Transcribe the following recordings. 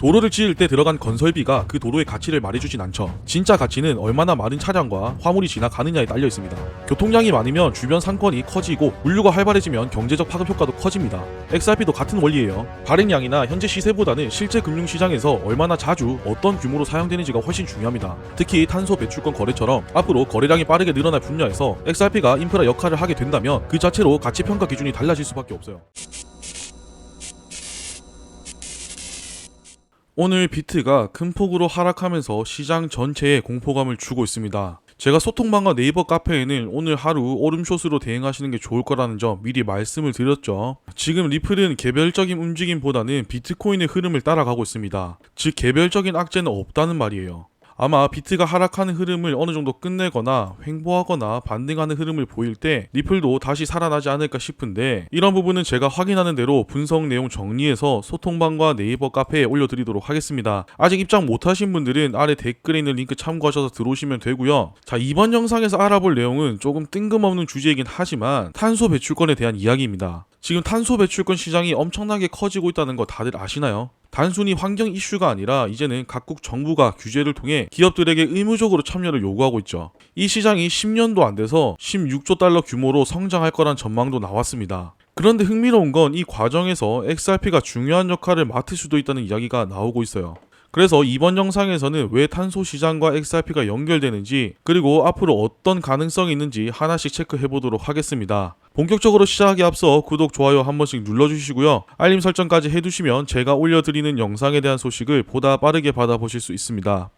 도로를 지을 때 들어간 건설비가 그 도로의 가치를 말해주진 않죠. 진짜 가치는 얼마나 많은 차량과 화물이 지나가느냐에 딸려 있습니다. 교통량이 많으면 주변 상권이 커지고 물류가 활발해지면 경제적 파급 효과도 커집니다. XRP도 같은 원리예요. 발행량이나 현재 시세보다는 실제 금융시장에서 얼마나 자주 어떤 규모로 사용되는지가 훨씬 중요합니다. 특히 탄소 배출권 거래처럼 앞으로 거래량이 빠르게 늘어날 분야에서 XRP가 인프라 역할을 하게 된다면 그 자체로 가치 평가 기준이 달라질 수밖에 없어요. 오늘 비트가 큰 폭으로 하락하면서 시장 전체에 공포감을 주고 있습니다. 제가 소통방과 네이버 카페에는 오늘 하루 오름숏으로 대응하시는 게 좋을 거라는 점 미리 말씀을 드렸죠. 지금 리플은 개별적인 움직임보다는 비트코인의 흐름을 따라가고 있습니다. 즉 개별적인 악재는 없다는 말이에요. 아마 비트가 하락하는 흐름을 어느 정도 끝내거나 횡보하거나 반등하는 흐름을 보일 때 리플도 다시 살아나지 않을까 싶은데, 이런 부분은 제가 확인하는 대로 분석 내용 정리해서 소통방과 네이버 카페에 올려드리도록 하겠습니다. 아직 입장 못하신 분들은 아래 댓글에 있는 링크 참고하셔서 들어오시면 되고요. 자, 이번 영상에서 알아볼 내용은 조금 뜬금없는 주제이긴 하지만 탄소 배출권에 대한 이야기입니다. 지금 탄소 배출권 시장이 엄청나게 커지고 있다는 거 다들 아시나요? 단순히 환경 이슈가 아니라 이제는 각국 정부가 규제를 통해 기업들에게 의무적으로 참여를 요구하고 있죠. 이 시장이 10년도 안 돼서 16조 달러 규모로 성장할 거란 전망도 나왔습니다. 그런데 흥미로운 건 이 과정에서 XRP가 중요한 역할을 맡을 수도 있다는 이야기가 나오고 있어요. 그래서 이번 영상에서는 왜 탄소 시장과 XRP가 연결되는지, 그리고 앞으로 어떤 가능성이 있는지 하나씩 체크해 보도록 하겠습니다. 본격적으로 시작하기 앞서 구독, 좋아요 한 번씩 눌러주시고요. 알림 설정까지 해두시면 제가 올려드리는 영상에 대한 소식을 보다 빠르게 받아보실 수 있습니다.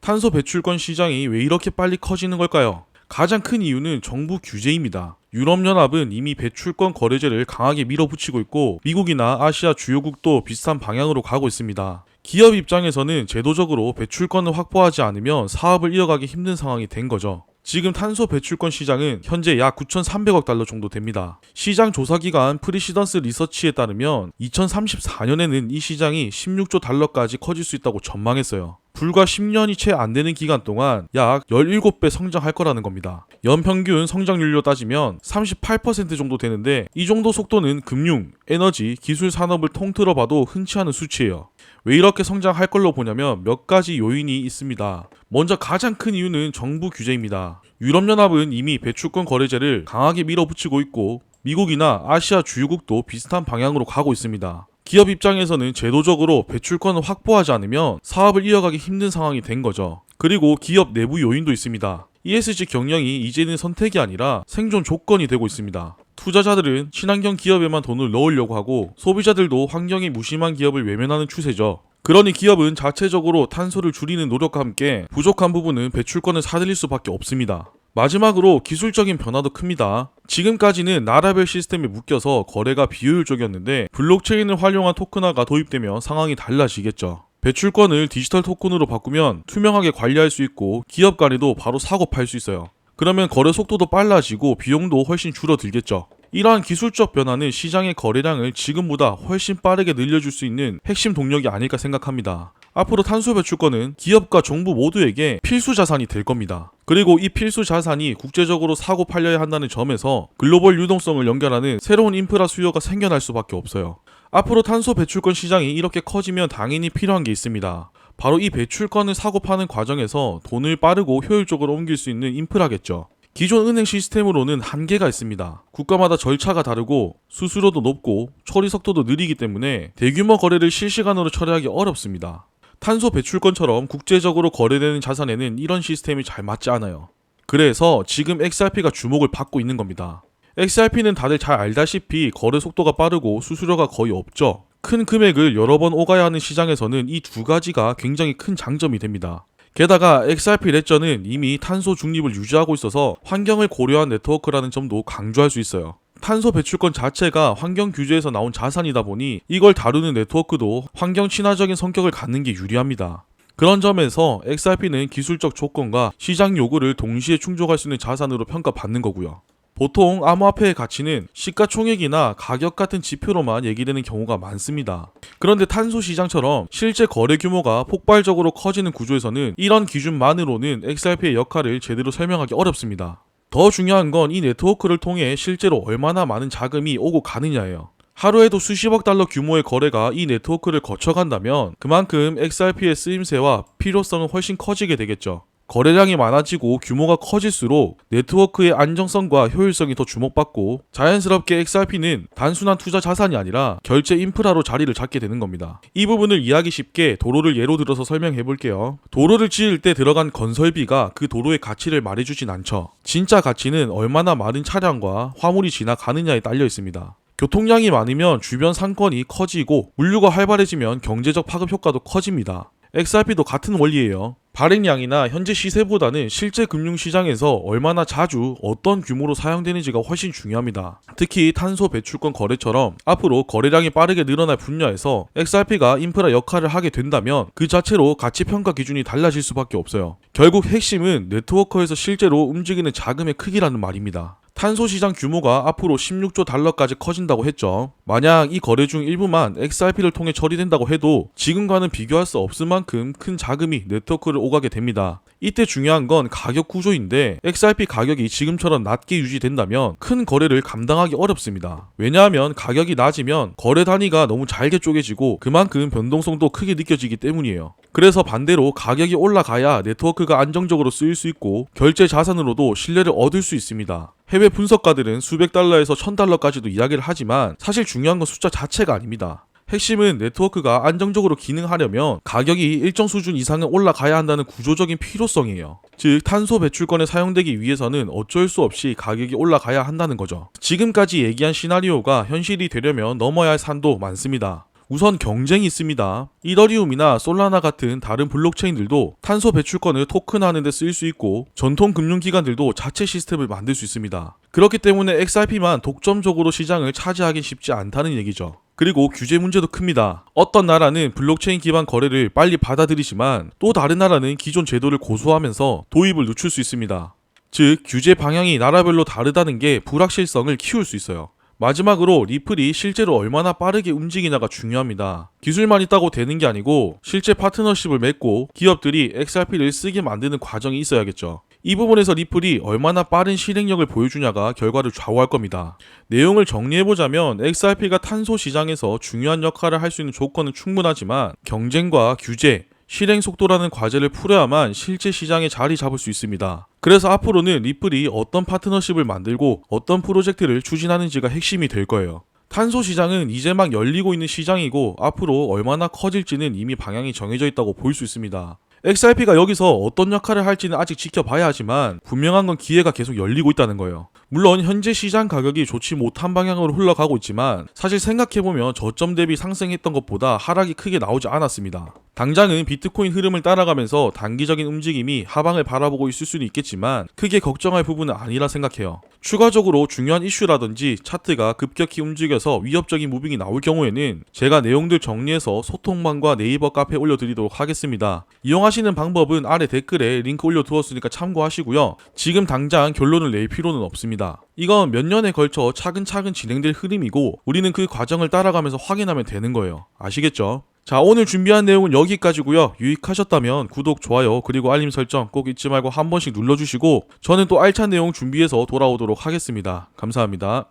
탄소 배출권 시장이 왜 이렇게 빨리 커지는 걸까요? 가장 큰 이유는 정부 규제입니다. 유럽연합은 이미 배출권 거래제를 강하게 밀어붙이고 있고 미국이나 아시아 주요국도 비슷한 방향으로 가고 있습니다. 기업 입장에서는 제도적으로 배출권을 확보하지 않으면 사업을 이어가기 힘든 상황이 된 거죠. 지금 탄소 배출권 시장은 현재 약 9,300억 달러 정도 됩니다. 시장 조사기관 프리시던스 리서치에 따르면 2034년에는 이 시장이 16조 달러까지 커질 수 있다고 전망했어요. 불과 10년이 채 안 되는 기간 동안 약 17배 성장할 거라는 겁니다. 연평균 성장률로 따지면 38% 정도 되는데, 이 정도 속도는 금융, 에너지, 기술 산업을 통틀어 봐도 흔치 않은 수치예요. 왜 이렇게 성장할 걸로 보냐면 몇 가지 요인이 있습니다. 먼저 가장 큰 이유는 정부 규제입니다. 유럽연합은 이미 배출권 거래제를 강하게 밀어붙이고 있고 미국이나 아시아 주요국도 비슷한 방향으로 가고 있습니다. 기업 입장에서는 제도적으로 배출권을 확보하지 않으면 사업을 이어가기 힘든 상황이 된 거죠. 그리고 기업 내부 요인도 있습니다. ESG 경영이 이제는 선택이 아니라 생존 조건이 되고 있습니다. 투자자들은 친환경 기업에만 돈을 넣으려고 하고 소비자들도 환경에 무심한 기업을 외면하는 추세죠. 그러니 기업은 자체적으로 탄소를 줄이는 노력과 함께 부족한 부분은 배출권을 사들일 수밖에 없습니다. 마지막으로 기술적인 변화도 큽니다. 지금까지는 나라별 시스템에 묶여서 거래가 비효율적이었는데 블록체인을 활용한 토큰화가 도입되면 상황이 달라지겠죠. 배출권을 디지털 토큰으로 바꾸면 투명하게 관리할 수 있고 기업 간에도 바로 사고 팔 수 있어요. 그러면 거래 속도도 빨라지고 비용도 훨씬 줄어들겠죠. 이러한 기술적 변화는 시장의 거래량을 지금보다 훨씬 빠르게 늘려줄 수 있는 핵심 동력이 아닐까 생각합니다. 앞으로 탄소 배출권은 기업과 정부 모두에게 필수 자산이 될 겁니다. 그리고 이 필수 자산이 국제적으로 사고 팔려야 한다는 점에서 글로벌 유동성을 연결하는 새로운 인프라 수요가 생겨날 수밖에 없어요. 앞으로 탄소 배출권 시장이 이렇게 커지면 당연히 필요한 게 있습니다. 바로 이 배출권을 사고 파는 과정에서 돈을 빠르고 효율적으로 옮길 수 있는 인프라겠죠. 기존 은행 시스템으로는 한계가 있습니다. 국가마다 절차가 다르고 수수료도 높고 처리 속도도 느리기 때문에 대규모 거래를 실시간으로 처리하기 어렵습니다. 탄소 배출권처럼 국제적으로 거래되는 자산에는 이런 시스템이 잘 맞지 않아요. 그래서 지금 XRP가 주목을 받고 있는 겁니다. XRP는 다들 잘 알다시피 거래 속도가 빠르고 수수료가 거의 없죠. 큰 금액을 여러 번 오가야 하는 시장에서는 이 두 가지가 굉장히 큰 장점이 됩니다. 게다가 XRP 레저는 이미 탄소 중립을 유지하고 있어서 환경을 고려한 네트워크라는 점도 강조할 수 있어요. 탄소 배출권 자체가 환경 규제에서 나온 자산이다 보니 이걸 다루는 네트워크도 환경 친화적인 성격을 갖는 게 유리합니다. 그런 점에서 XRP는 기술적 조건과 시장 요구를 동시에 충족할 수 있는 자산으로 평가받는 거고요. 보통 암호화폐의 가치는 시가총액이나 가격 같은 지표로만 얘기되는 경우가 많습니다. 그런데 탄소 시장처럼 실제 거래 규모가 폭발적으로 커지는 구조에서는 이런 기준만으로는 XRP의 역할을 제대로 설명하기 어렵습니다. 더 중요한 건 이 네트워크를 통해 실제로 얼마나 많은 자금이 오고 가느냐예요. 하루에도 수십억 달러 규모의 거래가 이 네트워크를 거쳐간다면 그만큼 XRP의 쓰임새와 필요성은 훨씬 커지게 되겠죠. 거래량이 많아지고 규모가 커질수록 네트워크의 안정성과 효율성이 더 주목받고 자연스럽게 XRP는 단순한 투자 자산이 아니라 결제 인프라로 자리를 잡게 되는 겁니다. 이 부분을 이해하기 쉽게 도로를 예로 들어서 설명해 볼게요. 도로를 지을 때 들어간 건설비가 그 도로의 가치를 말해주진 않죠. 진짜 가치는 얼마나 많은 차량과 화물이 지나가느냐에 딸려 있습니다. 교통량이 많으면 주변 상권이 커지고 물류가 활발해지면 경제적 파급 효과도 커집니다. XRP도 같은 원리예요. 발행량이나 현재 시세보다는 실제 금융시장에서 얼마나 자주 어떤 규모로 사용되는지가 훨씬 중요합니다. 특히 탄소 배출권 거래처럼 앞으로 거래량이 빠르게 늘어날 분야에서 XRP가 인프라 역할을 하게 된다면 그 자체로 가치평가 기준이 달라질 수밖에 없어요. 결국 핵심은 네트워크에서 실제로 움직이는 자금의 크기라는 말입니다. 탄소 시장 규모가 앞으로 16조 달러까지 커진다고 했죠. 만약 이 거래 중 일부만 XRP를 통해 처리된다고 해도 지금과는 비교할 수 없을 만큼 큰 자금이 네트워크를 오가게 됩니다. 이때 중요한 건 가격 구조인데 XRP 가격이 지금처럼 낮게 유지된다면 큰 거래를 감당하기 어렵습니다. 왜냐하면 가격이 낮으면 거래 단위가 너무 잘게 쪼개지고 그만큼 변동성도 크게 느껴지기 때문이에요. 그래서 반대로 가격이 올라가야 네트워크가 안정적으로 쓰일 수 있고 결제 자산으로도 신뢰를 얻을 수 있습니다. 해외 분석가들은 수백 달러에서 1000달러까지도 이야기를 하지만 사실 중요한 건 숫자 자체가 아닙니다. 핵심은 네트워크가 안정적으로 기능하려면 가격이 일정 수준 이상은 올라가야 한다는 구조적인 필요성이에요. 즉 탄소 배출권에 사용되기 위해서는 어쩔 수 없이 가격이 올라가야 한다는 거죠. 지금까지 얘기한 시나리오가 현실이 되려면 넘어야 할 산도 많습니다. 우선 경쟁이 있습니다. 이더리움이나 솔라나 같은 다른 블록체인들도 탄소 배출권을 토큰화하는 데 쓰일 수 있고 전통 금융기관들도 자체 시스템을 만들 수 있습니다. 그렇기 때문에 XRP만 독점적으로 시장을 차지하기 쉽지 않다는 얘기죠. 그리고 규제 문제도 큽니다. 어떤 나라는 블록체인 기반 거래를 빨리 받아들이지만 또 다른 나라는 기존 제도를 고수하면서 도입을 늦출 수 있습니다. 즉 규제 방향이 나라별로 다르다는 게 불확실성을 키울 수 있어요. 마지막으로 리플이 실제로 얼마나 빠르게 움직이냐가 중요합니다. 기술만 있다고 되는 게 아니고 실제 파트너십을 맺고 기업들이 XRP를 쓰게 만드는 과정이 있어야겠죠. 이 부분에서 리플이 얼마나 빠른 실행력을 보여주냐가 결과를 좌우할 겁니다. 내용을 정리해보자면 XRP가 탄소 시장에서 중요한 역할을 할 수 있는 조건은 충분하지만 경쟁과 규제, 실행 속도라는 과제를 풀어야만 실제 시장에 자리 잡을 수 있습니다. 그래서 앞으로는 리플이 어떤 파트너십을 만들고 어떤 프로젝트를 추진하는지가 핵심이 될 거예요. 탄소 시장은 이제 막 열리고 있는 시장이고 앞으로 얼마나 커질지는 이미 방향이 정해져 있다고 볼 수 있습니다. XRP가 여기서 어떤 역할을 할지는 아직 지켜봐야 하지만 분명한 건 기회가 계속 열리고 있다는 거예요. 물론 현재 시장 가격이 좋지 못한 방향으로 흘러가고 있지만 사실 생각해보면 저점 대비 상승했던 것보다 하락이 크게 나오지 않았습니다. 당장은 비트코인 흐름을 따라가면서 단기적인 움직임이 하방을 바라보고 있을 수는 있겠지만 크게 걱정할 부분은 아니라 생각해요. 추가적으로 중요한 이슈라든지 차트가 급격히 움직여서 위협적인 무빙이 나올 경우에는 제가 내용들 정리해서 소통방과 네이버 카페에 올려드리도록 하겠습니다. 이용하시는 방법은 아래 댓글에 링크 올려두었으니까 참고하시고요. 지금 당장 결론을 낼 필요는 없습니다. 이건 몇 년에 걸쳐 차근차근 진행될 흐름이고 우리는 그 과정을 따라가면서 확인하면 되는 거예요. 아시겠죠? 자, 오늘 준비한 내용은 여기까지고요. 유익하셨다면 구독, 좋아요, 그리고 알림 설정 꼭 잊지 말고 한 번씩 눌러주시고 저는 또 알찬 내용 준비해서 돌아오도록 하겠습니다. 감사합니다.